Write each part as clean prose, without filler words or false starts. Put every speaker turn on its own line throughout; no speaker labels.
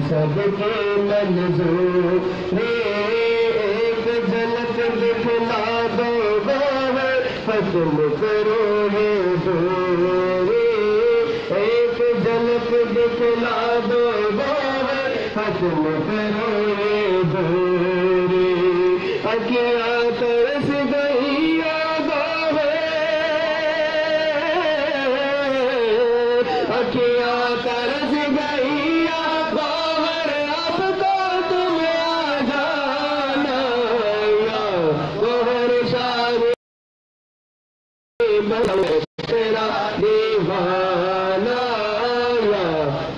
سب کی منظور ایک جھلک دکھلا دو گوہر ختم کرو یہ دوری ایک جھلک دکھلا دو گوہر ختم کرو یہ دوری اکیاں ترس گئی اکیاں ترس گئی گوہر اب تو تم آ جانا گوہر شاہ تیرا دیوانہ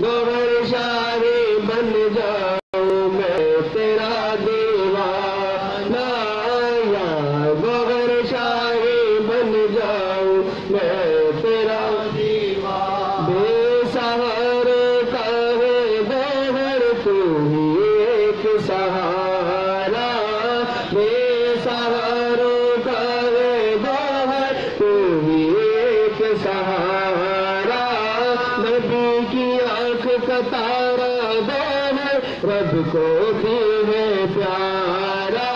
گوہر شاہ بن جاؤں میں تیرا دیوانہ گوہر شاہ بن جاؤں میں تیرا دیوانہ بے سہارے کا ہے گوہر تو ہی ایک سہارا بے سہارے کا ہے گوہر تو ہی ایک سہارا نبی کی آنکھ کا تارا گوہر رب کو بھی ہے پیارا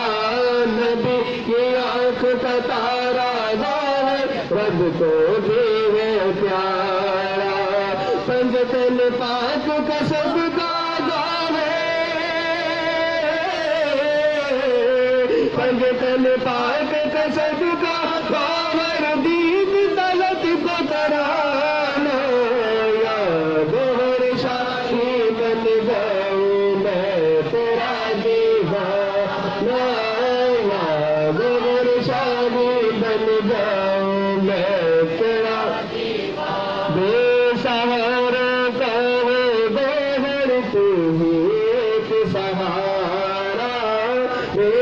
نبی کی آنکھ کا تارا گوہر رب کو بھی ہے پیارا پنجتن پاک کا صدقہ گوہر پنجتن پاک کا صدقہ گوہر دید دلت کو کرانا یا گوہر شاہی بن جاؤں میں تیرا دیوانہ یا گوہر شاہی بن جاؤں میں تیرا بے سہارا کا ہے گوہر تو ہی ایک سہارا بے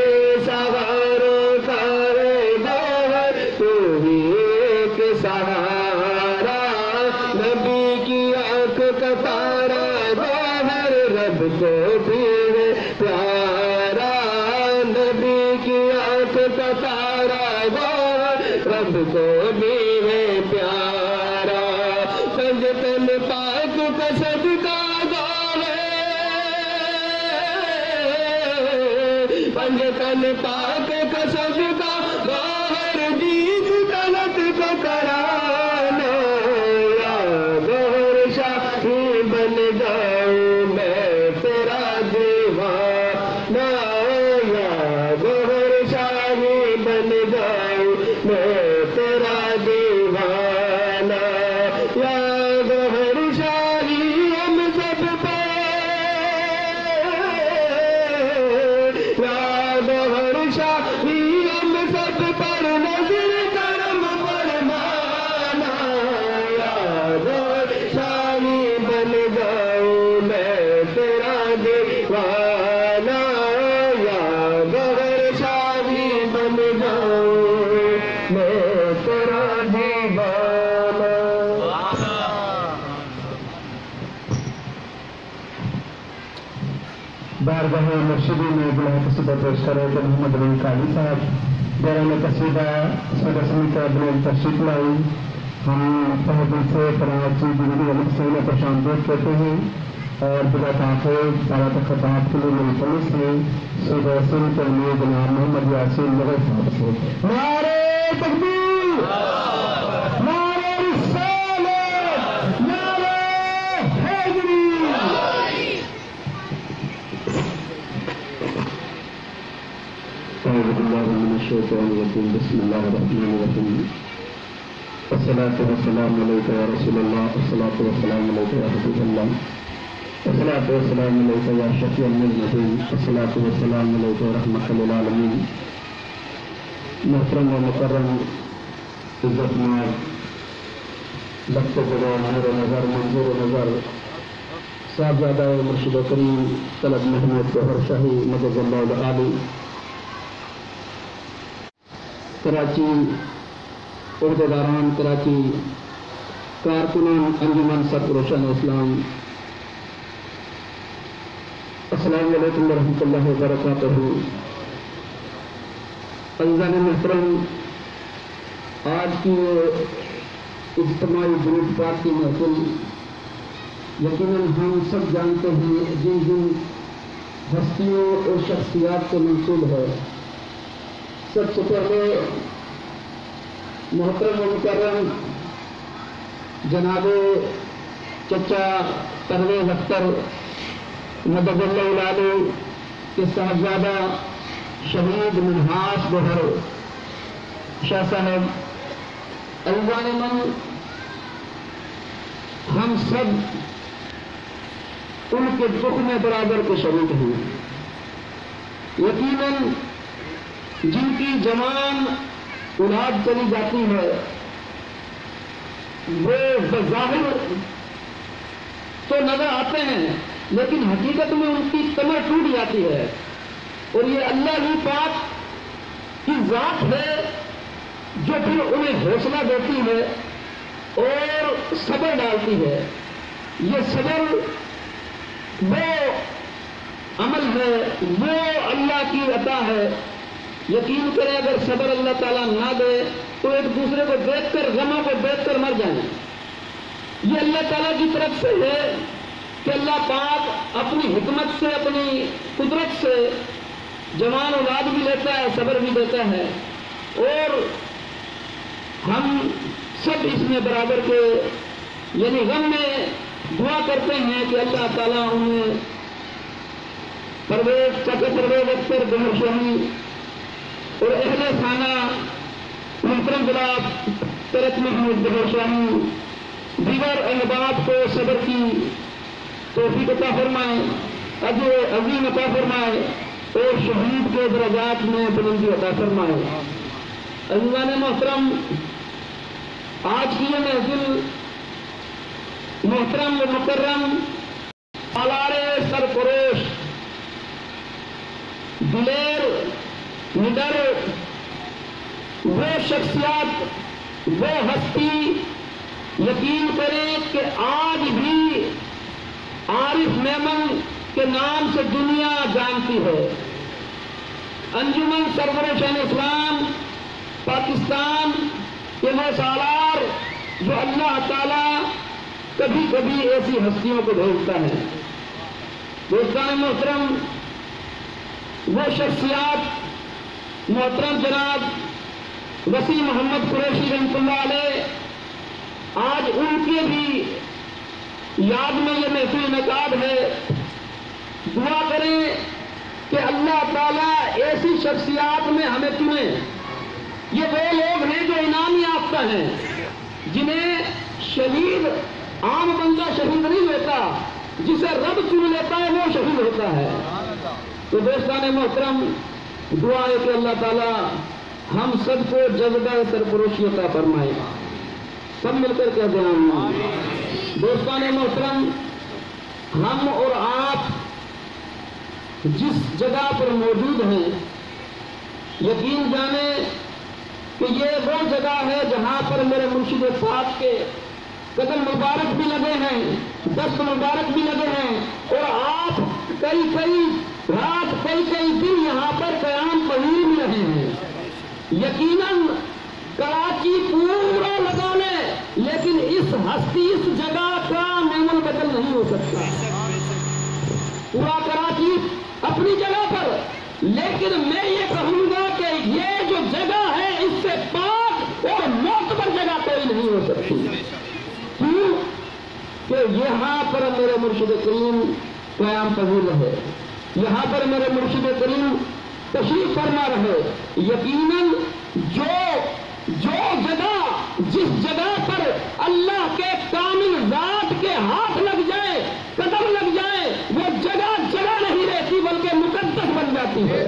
سہارا کا ہے گوہر تو ہی ایک سہارا نبی کی آنکھ کا تارا گوہر رب کو بھی ہے پیارا نبی کی آنکھ کا تارا گوہر رب کو بھی ہے پیارا پنجتن پاک کا صدقہ گوہر پنجتن پاک کا صدقہ گوہر دید طلت کو کرانا یا گوہر شاہی بن جاؤں میں تیرا دیوانہ یا گوہر شاہی بن جاؤں میں تیرا دیوانہ یا گوہر شاہی ہم سب پہ یا گوہر شاہی ہم سب پر نظر کرم فرمانا یا گوہر شاہی بن جاؤں میں تیرا دیوانہ یا گوہر شاہی بن جاؤں میں تیرا دیوانہ بارگاہ مرشدی میں بلا قصیدہ پیش کرے کہ محمد علی قادری صاحب بیرون قصیدہ صدر سمیت ابن تشریف لائی ہم تہذیب سے کراچی دلی علی سے خوش آمدید کہتے ہیں اور بلا تاخیر دعوت خطاب کے لیے میری طرف سے صدر سن کے لیے جناب محمد یاسین مغل صاحب سے نعرہ تکبیر نعرہ رسالت نعرہ حیدری اعوذ باللہ من الشیطان الرجیم بسم اللہ الرحمن الرحیم والصلاة والسلام علیک یا رسول اللہ والصلاة والسلام علیک یا حبیب اللہ والصلاة والسلام علیک یا شفیع المذنبین والصلاة والسلام علیک یا رحمۃ للعالمین محترم و مکرم عزت مآب لفظ جگہ نور نظر منظور نظر صاحبزادہ مرشد کریم طلب محمود گوہر شاہی مدد اللہ العالی کراچی عہدیداران کراچی کارکنان انجمن سب روشن اسلام السلام علیکم ورحمۃ اللہ وبرکاتہ. عزیزان محترم، آج کی اجتماعی گروپ پارک کی محفل
یقیناً ہم سب جانتے ہیں جن جن ہستیوں اور شخصیات کو منسوب ہے. سب سے پہلے محترم و مکرم جناب چچا پرویز اختر مدد اللہ علیہ کے صاحبزادہ شہید منہاس گوہر شاہ صاحب ایوان من، ہم سب ان کے دکھ میں برابر کے شریک ہیں. یقیناً جن کی جوان اولاد چلی جاتی ہے وہ بظاہر تو نظر آتے ہیں، لیکن حقیقت میں ان کی کمر ٹوٹ جاتی ہے. اور یہ اللہ ہی پاک کی ذات ہے جو پھر انہیں حوصلہ دیتی ہے اور صبر ڈالتی ہے. یہ صبر وہ عمل ہے، وہ اللہ کی عطا ہے. یقین کریں اگر صبر اللہ تعالیٰ نہ دے تو ایک دوسرے کو دیکھ کر، غموں کو دیکھ کر مر جائیں. یہ اللہ تعالیٰ کی طرف سے ہے کہ اللہ پاک اپنی حکمت سے، اپنی قدرت سے جوان اولاد بھی لیتا ہے، صبر بھی دیتا ہے. اور ہم سب اس میں برابر کے یعنی غم میں دعا کرتے ہیں کہ اللہ تعالیٰ انہیں چچا پرویز اختر گوہر شاہی اور اہل خانہ محترم جناب طارق محمود گوہر شاہی دیگر احباب کو صبر کی توفیق عطا فرمائے، اجر عظیم عطا فرمائے اور شہید کے درجات میں بلندی عطا فرمائے. عزیزان محترم، آج کی یہ محفل محترم و مکرم سالار سرفروش دلیر نڈر وہ شخصیات، وہ ہستی، یقین کریں کہ آج بھی عارف میمن کے نام سے دنیا جانتی ہے. انجمن سرور شاہ اسلام پاکستان کے وہ سالار جو اللہ تعالیٰ کبھی کبھی ایسی ہستیوں کو بھیجتا ہے. دوستان محترم، وہ شخصیات محترم جناب وسیع محمد قریشی رحمۃ اللہ علیہ، آج ان کے بھی یاد میں یہ محفل انعقاد ہے. دعا کریں کہ اللہ تعالیٰ ایسی شخصیات میں ہمیں چنے. یہ وہ لوگ ہیں جو انعام یافتہ ہیں، جنہیں شہید عام بندہ شہید نہیں ہوتا، جسے رب چن لیتا ہے وہ شہید ہوتا ہے. تو دوستان محترم، دعا ہے کہ اللہ تعالیٰ ہم سب کو جذبہ سرفروشی عطا فرمائے. سب مل کر کہتے ہیں آمین. دوستان محترم، ہم اور آپ جس جگہ پر موجود ہیں، یقین جانیں کہ یہ وہ جگہ ہے جہاں پر میرے مرشد پاک کے قدم مبارک بھی لگے ہیں، دست مبارک بھی لگے ہیں، اور آپ کئی رات کئی دن یہاں پر قیام پذیر بھی رہے ہیں. یقیناً کراچی پورا لگا لے لیکن اس ہستی، اس جگہ کا معمول بدل نہیں ہو سکتا. پورا کراچی اپنی جگہ پر، لیکن میں یہ کہوں گا کہ یہ جو جگہ ہے اس سے پاک اور معتبر جگہ کوئی نہیں ہو سکتی. کیوں کہ یہاں پر میرے مرشد کریم قیام پذیر رہے، یہاں پر میرے مرشد کریم تشریف فرما رہے. یقیناً جو جگہ، جس جگہ پر اللہ کے کامل ذات کے ہاتھ لگ جائے، قدم لگ جائے، وہ جگہ نہیں رہتی بلکہ مقدس بن جاتی ہے.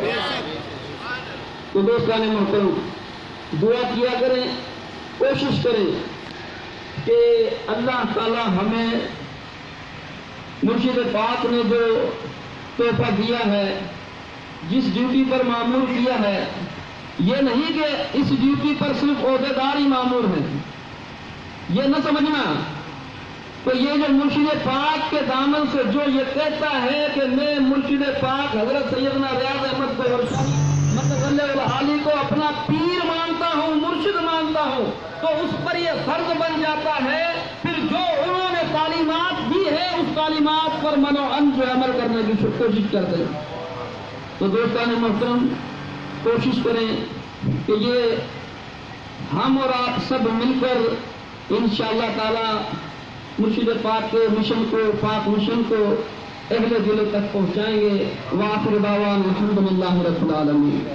تو دوستان محترم، دعا کیا کریں، کوشش کریں کہ اللہ تعالی ہمیں مرشد پاک نے جو تحفہ دیا ہے، جس ڈیوٹی پر معمور کیا ہے، یہ نہیں کہ اس ڈیوٹی پر صرف عہدیدار ہی معمور ہیں. یہ نہ سمجھنا کہ یہ جو مرشد پاک کے دامن سے جو یہ کہتا ہے کہ میں مرشد پاک حضرت سیدنا ریاض احمد گوہر شاہی مدد اللہ علی کو اپنا پیر مانتا ہوں، مرشد مانتا ہوں، تو اس پر یہ فرض بن جاتا ہے پھر جو انہوں نے تعلیمات دی ہے اس تعلیمات پر منوعن جو عمل کرنے کی کوشش کرتے ہیں. تو دوستان محترم، کوشش کریں کہ یہ ہم اور آپ سب مل کر انشاءاللہ تعالی مرشد پاک کے مشن کو، پاک مشن کو اہل دل تک پہنچائیں گے. وآخر دعوانا الحمدللہ رب العالمین.